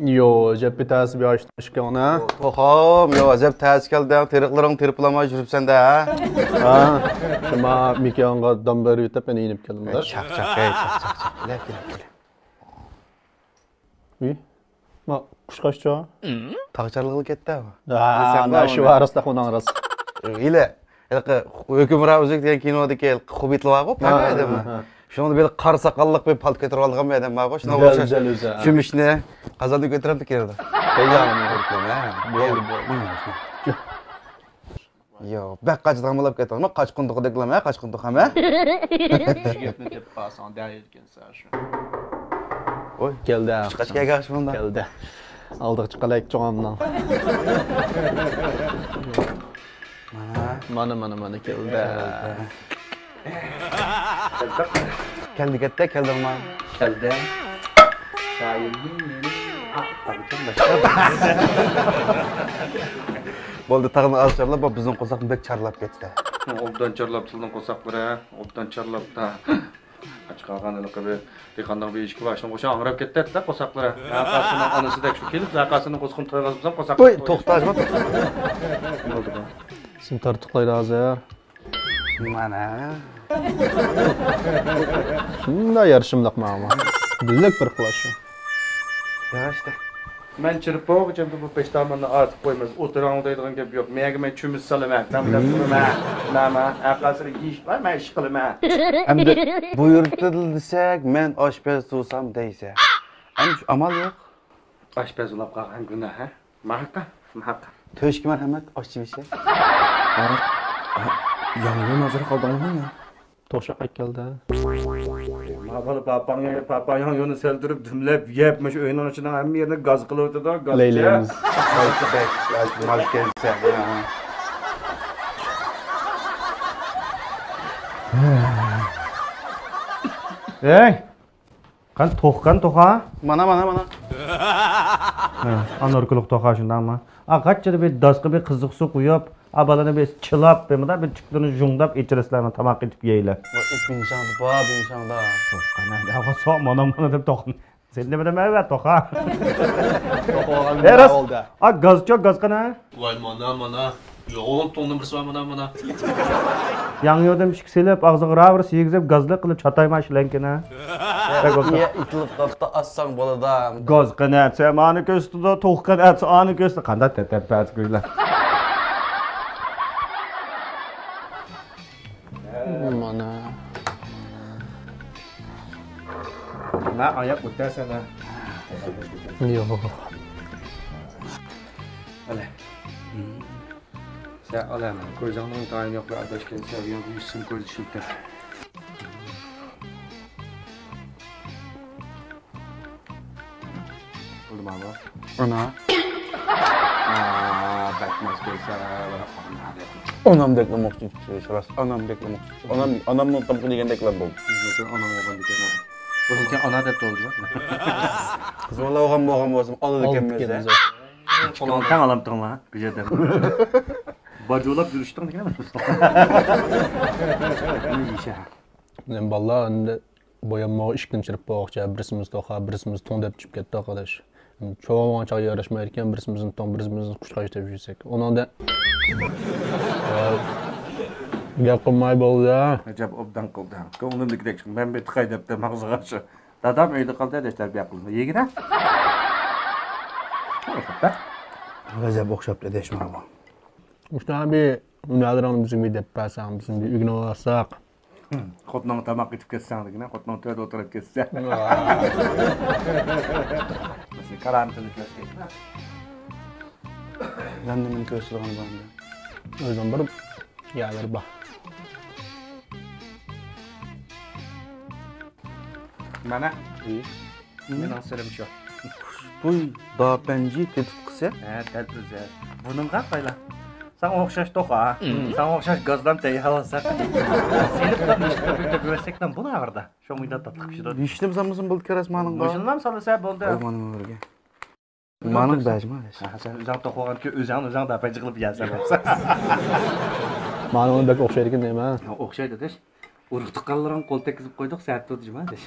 Yo, cep bitası bir açtı ona. Toxam, yo, acab təz gəldən, teriqlərin terpilama жүрübsən də, ha? Ha, şuma mikanga damları yutub ben inip geldim da. Çaq. Gəl. İyi. Ma, kuş kaçça? Tağçarlığı getdi ha. Ana şu arasında ondan arası. İle, Hökümra Özek degan kinodagi Xubitli var go, pakaydı mı? Şunu böyle kar sakallık bir palto getirip algan bir adam var go. Şuna Güzel güzel güzel. Şu işini kazandı götürüp geldi. Heyecanım Yo, bak kaç damlap ketdi. Ma kaç kunduq dekleme, kaç kunduq ama. Gepni tep basan dəyirken şu. Oy, Geldi. kaç gəl bunda. Geldi. Aldık çıkalayık çoğamdan. Mana geldi. Geldi getdi, keldim ma. Geldi. Boldu tağını az çarlap, bizning qo'saqni bek charlap ketdi. Obdan charlap tildan qo'saqlari, obdan charlap da. Aç qalgan iliqi bir eshikka başdan qo'shan angrab ketdi-da qo'saqlari. Aqasının anasıdak şu kelib, aqasının qo'sqini to'yg'azibsam qo'saq. Oy, to'xtajma. Ne oldu bu? Sim tartıqlaydı hazır. Mana. Şunda yarışımlıq mağma. Bildik bir kılaşı. Ya işte. Men çırpı oğucam bu peştamanını artık koymaz. Oturan daydıgan gap yok. Mega men çümüz salamak. Tamam durma. Nama aqasını iş var, men iş qilma. Endi buyurtdi desek, men oshpaz bo'lsam deysa. Endi amal yo'q. Aşpaz ulab qalgan günah, ha? Mahqa. To'shki marhamat, oshchi beshak. Yangi nazar qaldingmi ya? Toşak geldi. Mağalı papanyan yonu seldirip dümlep yepmiş oyunun içinden hem yerine gaz kılıvdı da gaz. Leylemiz. Mal gelse. Ey! Kan toxa? Mana. Anorkuluk toxa şundan ama. Kaçça da bir daskı bir kızık su koyup abalını bir çılap bir çıktığını jungdap içerislerine tamak edip yeyler. Binşanda. Toxa ne? Hava soğuk mana dep toxun. Sen de bana evet toxa. Toxuğun Eras. oldu. Gaz çok gaz kana. Vay mana. Yoğun tonun birisi var mana. Yanıyor demiş ki selep ağzı ravar siyegizep gazlı kılıp çatayma işlenkene. Niye itilip qapda assan bolada. Gaz kana sen anı köstü da tox kana anı köstü qanda tepet göyler. Mana. Ne ayak utasana. Yok. Öyle. Sen al hemen. Koyacağımın tayini yok. Arkadaş kendisi seviyor. Bu isim koydu şimdi. Oldu mu abi? Ana. Bakmaz koysa. Onam deklamoqchi şuras. Anamның tamqı degan deklam bo'ldi. Bizden anam oğlan dikene. Bugün ana dep oldu. Qiz bola o'g'an bo'lsam, ona dekanmiz. Olan tan alam tığma. Güzel dem. Bacıolap yürüştün değil mi? Ne işe? Ben valla indi boyanmağı işkin çırp boğaçça birisimiz toxa, birisimiz ton dep çıkıp ketdi arkadaş. Çoğun ançağı yarışmayırken birisimizin ton, birisimizin kuşkaç dep yüksek. Ondan da yakınmay boldu ya. Acaba obdan kıldı. Onun dikdek çıkın. Ben bir tıkay dep de mağaza karşı. Dadam öyle kaldı edeşler bir akıllı. İyi gider. Gazap o'xshab edishma ama. İşte bir Ünalır'ın bizim bir depresan, bizim bir ügün olasak. Xotnon tamak gidip ketsen degine, xotnon töyde oturup ketsen. Mesela karantinlik mesleği. Landimin kösülüğünü bende. O yüzden barıp gelir bak. Mana? Men asırım şu. Bu da benci tetik kısa. Dert güzel. Bunun kafayla. Sen okşaş toka, sen okşaş gazdan teyi havasak. Selip de işte bir de güvesekten bu ne vardı? Şu muyda tatlı bir şey de. Vişnim zamızın bul keresmanın ba. Boşundan salı sen buldu. Manım öyle. Manım bacma. Sen üzan tokuğan ki üzan da pecik kılıp yersen. Bana onu bek okşayırken değil mi ha? Okşay dedik. Uruk tıkalların kol tekizip koyduk, sert tutucu mu dedik.